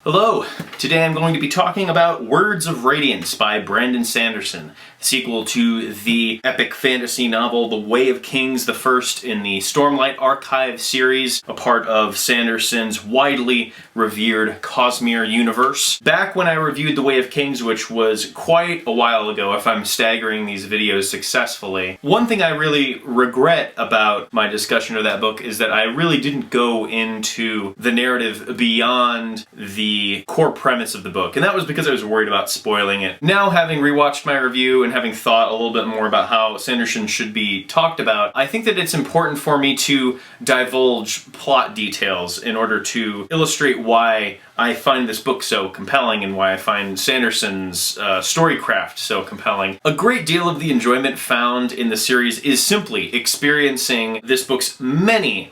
Hello! Today I'm going to be talking about Words of Radiance by Brandon Sanderson, the sequel to the epic fantasy novel The Way of Kings, the first in the Starlight Archive series, a part of Sanderson's widely revered Cosmere universe. Back when I reviewed The Way of Kings, which was quite a while ago if I'm staggering these videos successfully, one thing I really regret about my discussion of that book is that I really didn't go into the narrative beyond the core premise of the book, and that was because I was worried about spoiling it. Now, having rewatched my review and having thought a little bit more about how Sanderson should be talked about, I think that it's important for me to divulge plot details in order to illustrate why I find this book so compelling and why I find Sanderson's storycraft so compelling. A great deal of the enjoyment found in the series is simply experiencing this book's many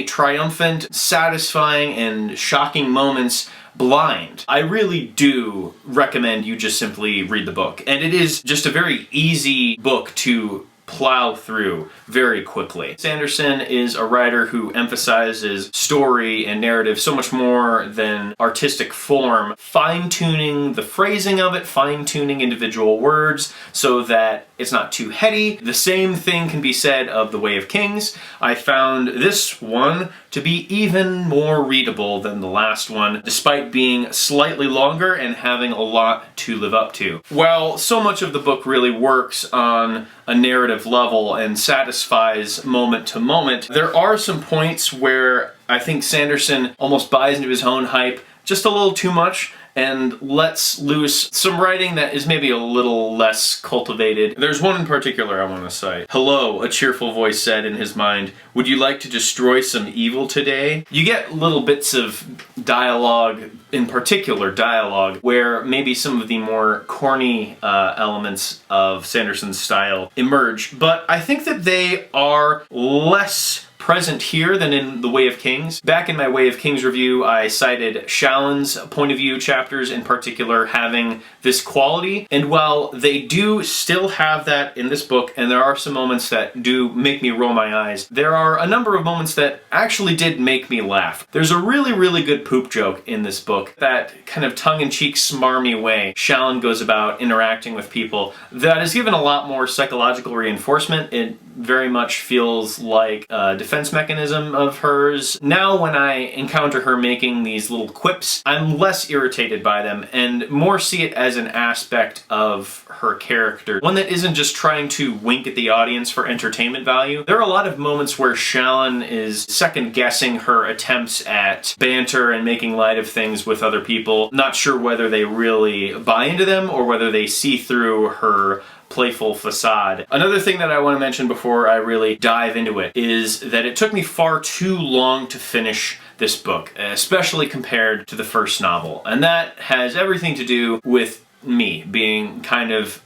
triumphant, satisfying, and shocking moments blind. I really do recommend you just simply read the book, and it is just a very easy book to plow through very quickly. Sanderson is a writer who emphasizes story and narrative so much more than artistic form, fine-tuning the phrasing of it, fine-tuning individual words so that it's not too heady. The same thing can be said of The Way of Kings. I found this one to be even more readable than the last one, despite being slightly longer and having a lot to live up to. While so much of the book really works on a narrative level and satisfies moment to moment, there are some points where I think Sanderson almost buys into his own hype just a little too much and lets loose some writing that is maybe a little less cultivated. There's one in particular I want to cite. "Hello," a cheerful voice said in his mind. "Would you like to destroy some evil today?" You get little bits of dialogue, in particular dialogue, where maybe some of the more corny elements of Sanderson's style emerge, but I think that they are less present here than in The Way of Kings. Back in my Way of Kings review, I cited Shallon's point of view chapters in particular having this quality, and while they do still have that in this book, and there are some moments that do make me roll my eyes, there are a number of moments that actually did make me laugh. There's a really good poop joke in this book, that kind of tongue-in-cheek, smarmy way Shallon goes about interacting with people that is given a lot more psychological reinforcement. It very much feels like a defense mechanism of hers. Now when I encounter her making these little quips, I'm less irritated by them and more see it as an aspect of her character, one that isn't just trying to wink at the audience for entertainment value. There are a lot of moments where Shallon is second-guessing her attempts at banter and making light of things with other people, not sure whether they really buy into them or whether they see through her playful facade. Another thing that I want to mention before I really dive into it is that it took me far too long to finish this book, especially compared to the first novel. And that has everything to do with me being kind of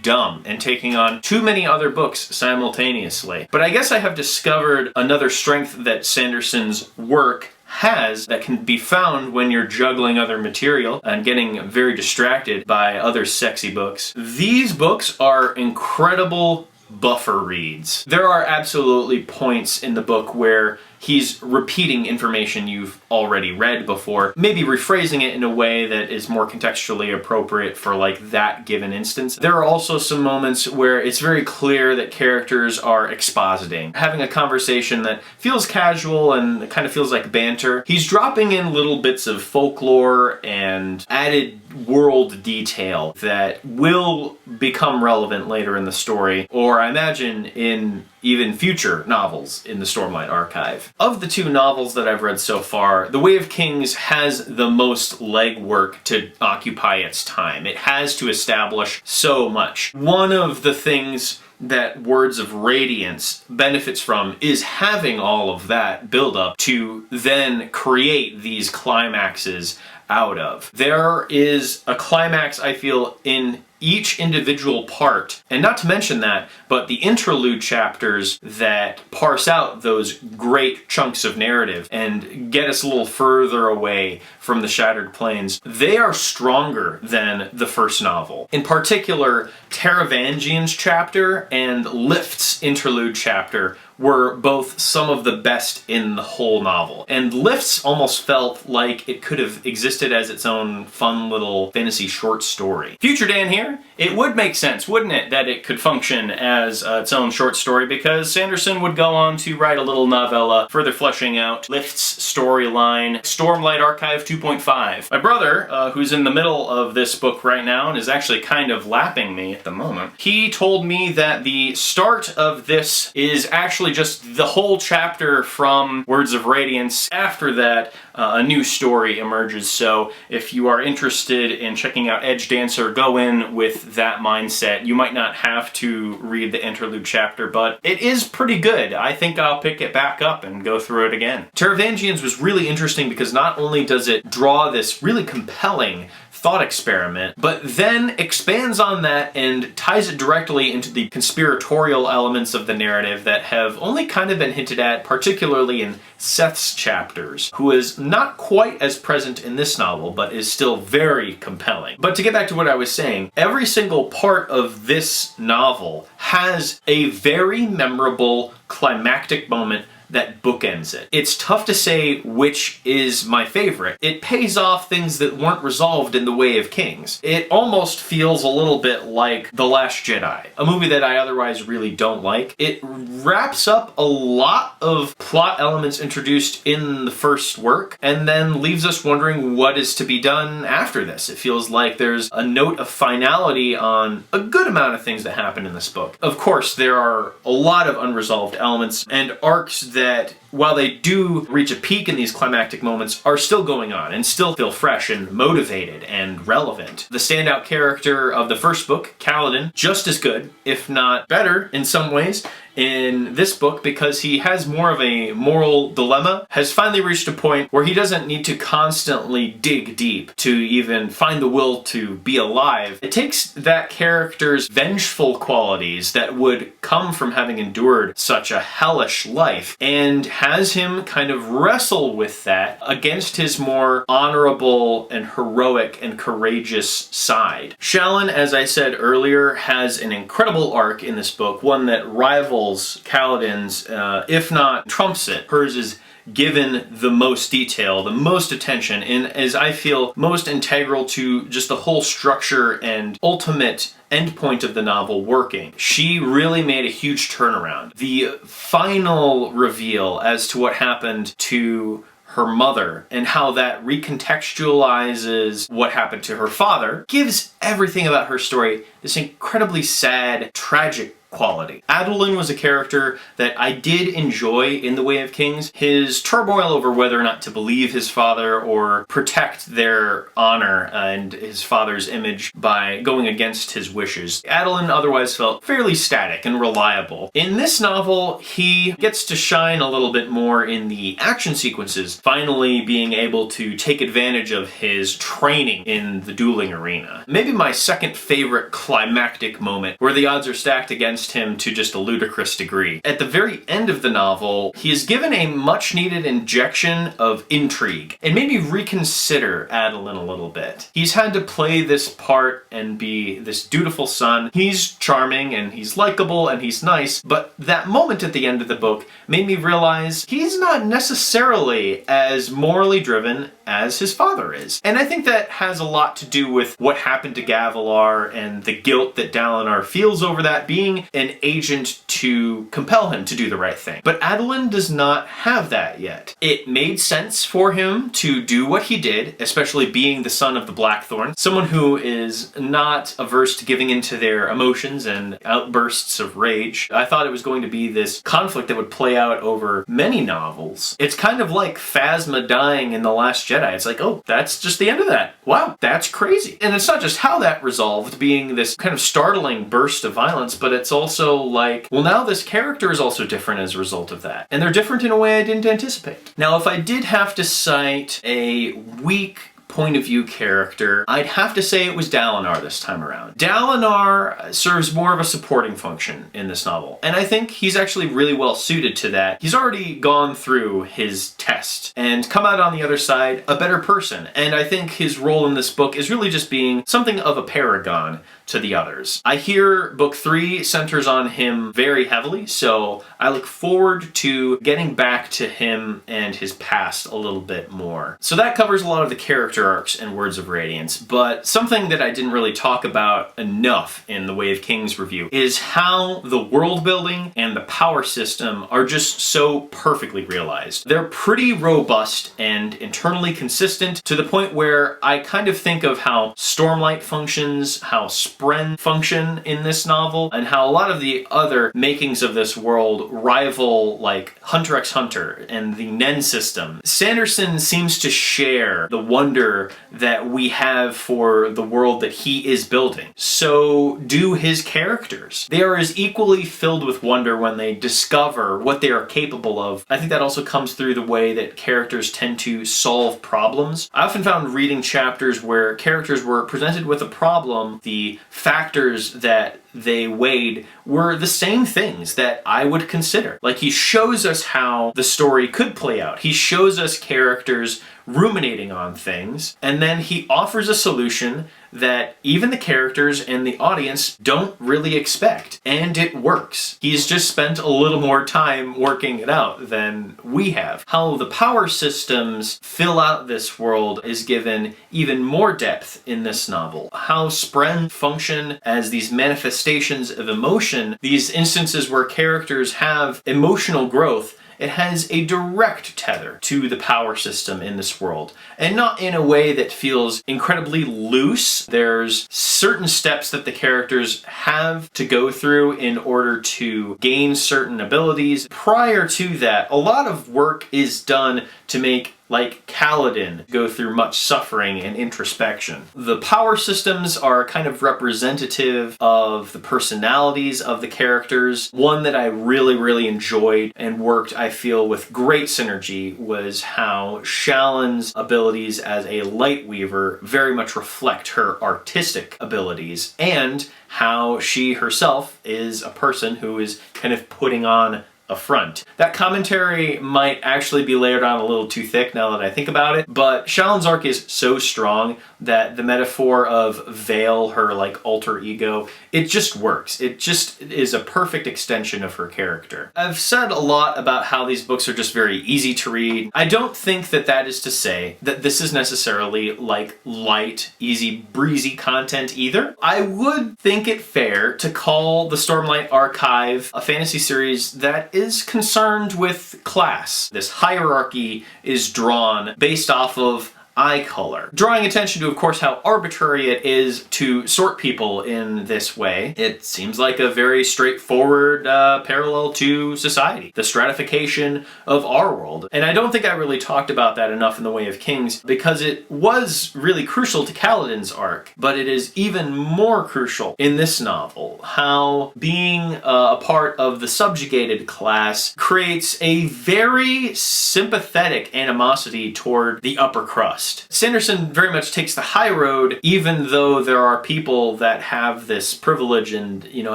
dumb and taking on too many other books simultaneously. But I guess I have discovered another strength that Sanderson's work has that can be found when you're juggling other material and getting very distracted by other sexy books. These books are incredible buffer reads. There are absolutely points in the book where he's repeating information you've already read before, maybe rephrasing it in a way that is more contextually appropriate for like that given instance. There are also some moments where it's very clear that characters are expositing, having a conversation that feels casual and kind of feels like banter. He's dropping in little bits of folklore and added world detail that will become relevant later in the story, or I imagine in even future novels in the Stormlight Archive. Of the two novels that I've read so far, The Way of Kings has the most legwork to occupy its time. It has to establish so much. One of the things that Words of Radiance benefits from is having all of that build up to then create these climaxes out of. There is a climax, I feel, in each individual part, and not to mention that, but the interlude chapters that parse out those great chunks of narrative and get us a little further away from the Shattered Plains, they are stronger than the first novel. In particular, Taravangian's chapter and Lift's interlude chapter were both some of the best in the whole novel. And Lifts almost felt like it could have existed as its own fun little fantasy short story. Future Dan here. It would make sense, wouldn't it, that it could function as its own short story, because Sanderson would go on to write a little novella further fleshing out Lift's storyline, Starlight Archive 2.5. My brother, who's in the middle of this book right now and is actually kind of lapping me at the moment, he told me that the start of this is actually just the whole chapter from Words of Radiance. After that, a new story emerges, so if you are interested in checking out Edge Dancer, go in with that mindset. You might not have to read the interlude chapter, but it is pretty good. I think I'll pick it back up and go through it again. Teravangians was really interesting because not only does it draw this really compelling thought experiment, but then expands on that and ties it directly into the conspiratorial elements of the narrative that have only kind of been hinted at, particularly in Seth's chapters, who is not quite as present in this novel, but is still very compelling. But to get back to what I was saying, every single part of this novel has a very memorable climactic moment that bookends it. It's tough to say which is my favorite. It pays off things that weren't resolved in The Way of Kings. It almost feels a little bit like The Last Jedi, a movie that I otherwise really don't like. It wraps up a lot of plot elements introduced in the first work, and then leaves us wondering what is to be done after this. It feels like there's a note of finality on a good amount of things that happen in this book. Of course, there are a lot of unresolved elements and arcs that, while they do reach a peak in these climactic moments, are still going on and still feel fresh and motivated and relevant. The standout character of the first book, Kaladin, just as good, if not better in some ways, in this book, because he has more of a moral dilemma, has finally reached a point where he doesn't need to constantly dig deep to even find the will to be alive. It takes that character's vengeful qualities that would come from having endured such a hellish life and has him kind of wrestle with that against his more honorable and heroic and courageous side. Shallan, as I said earlier, has an incredible arc in this book, one that rivals Kaladin's, if not trumps it. Hers is given the most detail, the most attention, and is, I feel, most integral to just the whole structure and ultimate endpoint of the novel working. She really made a huge turnaround. The final reveal as to what happened to her mother and how that recontextualizes what happened to her father gives everything about her story this incredibly sad, tragic quality. Adolin was a character that I did enjoy in The Way of Kings. His turmoil over whether or not to believe his father or protect their honor and his father's image by going against his wishes. Adolin otherwise felt fairly static and reliable. In this novel, he gets to shine a little bit more in the action sequences, finally being able to take advantage of his training in the dueling arena. Maybe my second favorite climactic moment, where the odds are stacked against him to just a ludicrous degree. At the very end of the novel, he is given a much needed injection of intrigue and made me reconsider Adolin a little bit. He's had to play this part and be this dutiful son. He's charming and he's likable and he's nice, but that moment at the end of the book made me realize he's not necessarily as morally driven as his father is. And I think that has a lot to do with what happened to Gavilar and the guilt that Dalinar feels over that, being an agent to compel him to do the right thing. But Adolin does not have that yet. It made sense for him to do what he did, especially being the son of the Blackthorn, someone who is not averse to giving into their emotions and outbursts of rage. I thought it was going to be this conflict that would play out over many novels. It's kind of like Phasma dying in The Last Jedi. It's like, oh, that's just the end of that. Wow, that's crazy. And it's not just how that resolved, being this kind of startling burst of violence, but it's also like, well, now this character is also different as a result of that. And they're different in a way I didn't anticipate. Now, if I did have to cite a weak point of view character, I'd have to say it was Dalinar this time around. Dalinar serves more of a supporting function in this novel, and I think he's actually really well suited to that. He's already gone through his test and come out on the other side a better person, and I think his role in this book is really just being something of a paragon to the others. I hear book 3 centers on him very heavily, so I look forward to getting back to him and his past a little bit more. So that covers a lot of the character arcs and Words of Radiance, but something that I didn't really talk about enough in the Way of Kings review is how the world building and the power system are just so perfectly realized. They're pretty robust and internally consistent to the point where I kind of think of how Stormlight functions, how Spren function in this novel, and how a lot of the other makings of this world rival like Hunter x Hunter and the Nen system. Sanderson seems to share the wonder that we have for the world that he is building. So do his characters. They are as equally filled with wonder when they discover what they are capable of. I think that also comes through the way that characters tend to solve problems. I often found reading chapters where characters were presented with a problem, the factors that they weighed were the same things that I would consider. Like, he shows us how the story could play out. He shows us characters ruminating on things, and then he offers a solution that even the characters and the audience don't really expect, and it works. He's just spent a little more time working it out than we have. How the power systems fill out this world is given even more depth in this novel. How Spren function as these manifestations of emotion, these instances where characters have emotional growth, it has a direct tether to the power system in this world, and not in a way that feels incredibly loose. There's certain steps that the characters have to go through in order to gain certain abilities. Prior to that, a lot of work is done to make, like Kaladin, go through much suffering and introspection. The power systems are kind of representative of the personalities of the characters. One that I really enjoyed and worked, I feel, with great synergy was how Shallon's abilities as a light weaver very much reflect her artistic abilities, and how she herself is a person who is kind of putting on a front. That commentary might actually be layered on a little too thick now that I think about it, but Shallon's arc is so strong that the metaphor of Veil, her like alter ego, it just works. It just is a perfect extension of her character. I've said a lot about how these books are just very easy to read. I don't think that that is to say that this is necessarily like light, easy, breezy content either. I would think it fair to call the Stormlight Archive a fantasy series that is concerned with class. This hierarchy is drawn based off of eye color, drawing attention to, of course, how arbitrary it is to sort people in this way. It seems like a very straightforward parallel to society, the stratification of our world. And I don't think I really talked about that enough in The Way of Kings, because it was really crucial to Kaladin's arc, but it is even more crucial in this novel, how being a part of the subjugated class creates a very sympathetic animosity toward the upper crust. Sanderson very much takes the high road, even though there are people that have this privilege and, you know,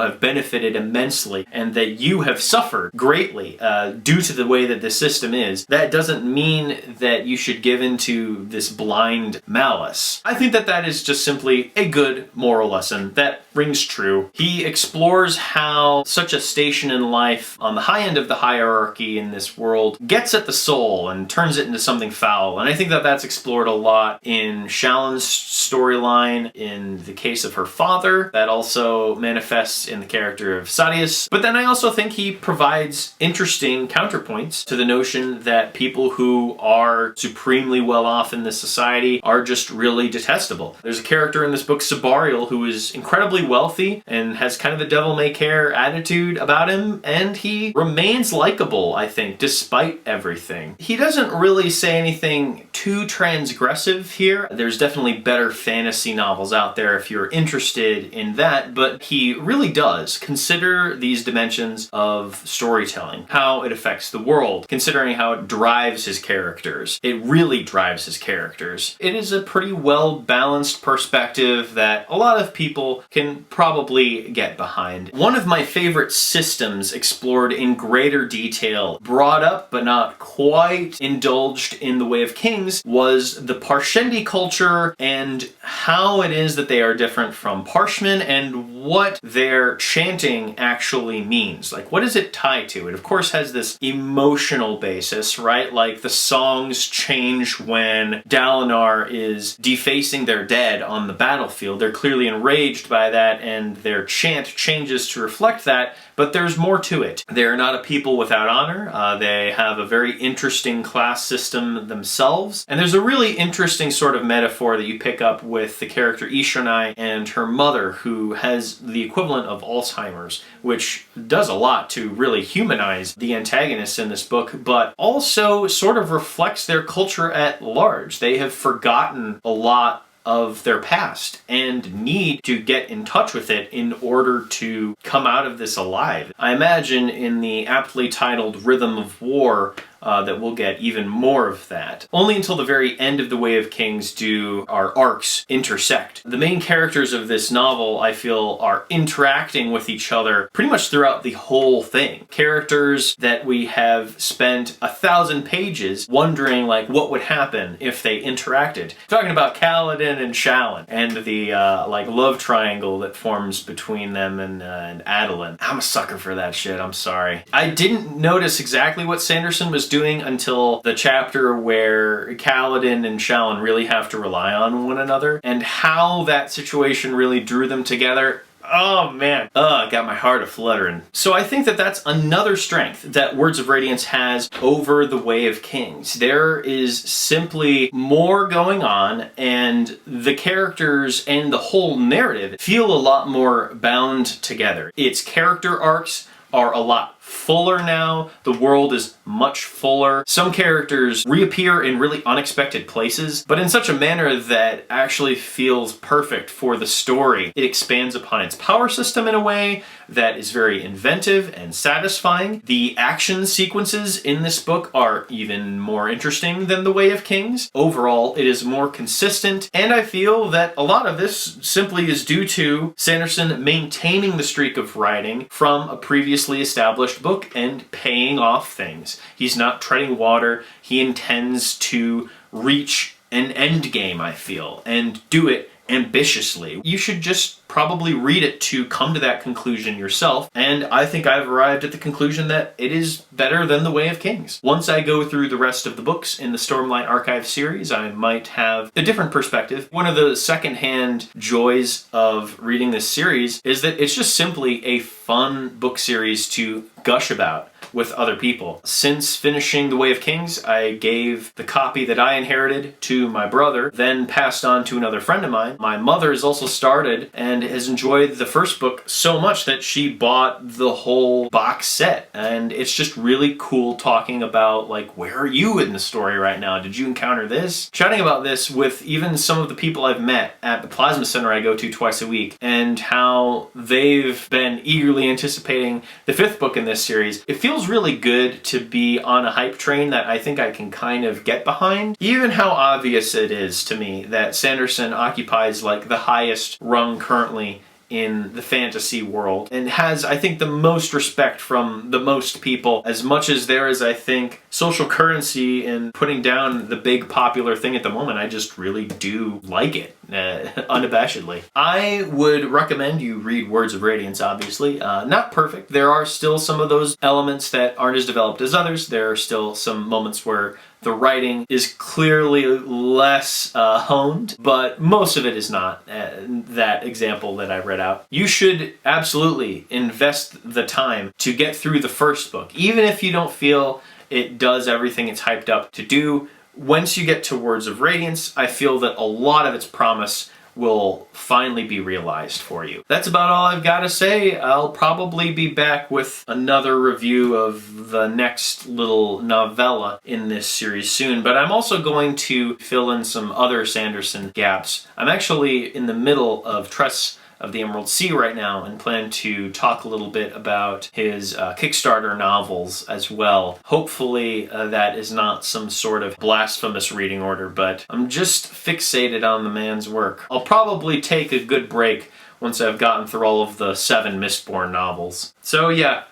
have benefited immensely, and that you have suffered greatly due to the way that the system is. That doesn't mean that you should give into this blind malice. I think that that is just simply a good moral lesson that rings true. He explores how such a station in life on the high end of the hierarchy in this world gets at the soul and turns it into something foul, and I think that that's explored a lot in Shallon's storyline, in the case of her father. That also manifests in the character of Sadeas. But then I also think he provides interesting counterpoints to the notion that people who are supremely well off in this society are just really detestable. There's a character in this book, Sabariel, who is incredibly wealthy and has kind of a devil-may-care attitude about him, and he remains likable, I think, despite everything. He doesn't really say anything too transcendent transgressive here. There's definitely better fantasy novels out there if you're interested in that, but he really does consider these dimensions of storytelling, how it affects the world, considering how it drives his characters. It really drives his characters. It is a pretty well-balanced perspective that a lot of people can probably get behind. One of my favorite systems explored in greater detail, brought up but not quite indulged in the Way of Kings, was the Parshendi culture and how it is that they are different from Parshmen and what their chanting actually means. Like, what does it tie to? It of course has this emotional basis, right? Like the songs change when Dalinar is defacing their dead on the battlefield. They're clearly enraged by that and their chant changes to reflect that, but there's more to it. They're not a people without honor. They have a very interesting class system themselves. And there's a really interesting sort of metaphor that you pick up with the character Ishonai and her mother, who has the equivalent of Alzheimer's, which does a lot to really humanize the antagonists in this book, but also sort of reflects their culture at large. They have forgotten a lot of their past and need to get in touch with it in order to come out of this alive. I imagine in the aptly titled Rhythm of War that we'll get even more of that. Only until the very end of The Way of Kings do our arcs intersect. The main characters of this novel, I feel, are interacting with each other pretty much throughout the whole thing. Characters that we have spent 1,000 pages wondering like what would happen if they interacted. Talking about Kaladin and Shallan and the like love triangle that forms between them and Adolin. I'm a sucker for that shit, I'm sorry. I didn't notice exactly what Sanderson was doing until the chapter where Kaladin and Shallan really have to rely on one another and how that situation really drew them together. Oh man, it got my heart a-fluttering. So I think that that's another strength that Words of Radiance has over The Way of Kings. There is simply more going on, and the characters and the whole narrative feel a lot more bound together. Its character arcs are a lot fuller now. The world is much fuller. Some characters reappear in really unexpected places, but in such a manner that actually feels perfect for the story. It expands upon its power system in a way that is very inventive and satisfying. The action sequences in this book are even more interesting than The Way of Kings. Overall, it is more consistent, and I feel that a lot of this simply is due to Sanderson maintaining the streak of writing from a previously established book and paying off things. He's not treading water. He intends to reach an end game, I feel, and do it ambitiously. You should just probably read it to come to that conclusion yourself, and I think I've arrived at the conclusion that it is better than The Way of Kings. Once I go through the rest of the books in the Starlight Archive series, I might have a different perspective. One of the secondhand joys of reading this series is that it's just simply a fun book series to gush about with other people. Since finishing The Way of Kings, I gave the copy that I inherited to my brother, then passed on to another friend of mine. My mother has also started and has enjoyed the first book so much that she bought the whole box set. And it's just really cool talking about, like, where are you in the story right now? Did you encounter this? Chatting about this with even some of the people I've met at the Plasma Center I go to twice a week, and how they've been eagerly anticipating the fifth book in this series. It feels really good to be on a hype train that I think I can kind of get behind. Even how obvious it is to me that Sanderson occupies like the highest rung currently in the fantasy world and has, I think, the most respect from the most people. As much as there is, I think, social currency in putting down the big popular thing at the moment, I just really do like it, unabashedly. I would recommend you read Words of Radiance, obviously. Not perfect. There are still some of those elements that aren't as developed as others. There are still some moments where the writing is clearly less honed, but most of it is not. That example that I read out. You should absolutely invest the time to get through the first book, even if you don't feel it does everything it's hyped up to do. Once you get to Words of Radiance, I feel that a lot of its promise will finally be realized for you. That's about all I've got to say. I'll probably be back with another review of the next little novella in this series soon, but I'm also going to fill in some other Sanderson gaps. I'm actually in the middle of Tress of the Emerald Sea right now and plan to talk a little bit about his Kickstarter novels as well. Hopefully that is not some sort of blasphemous reading order, but I'm just fixated on the man's work. I'll probably take a good break once I've gotten through all of the 7 Mistborn novels. So yeah,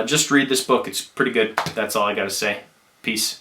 just read this book. It's pretty good. That's all I gotta say. Peace.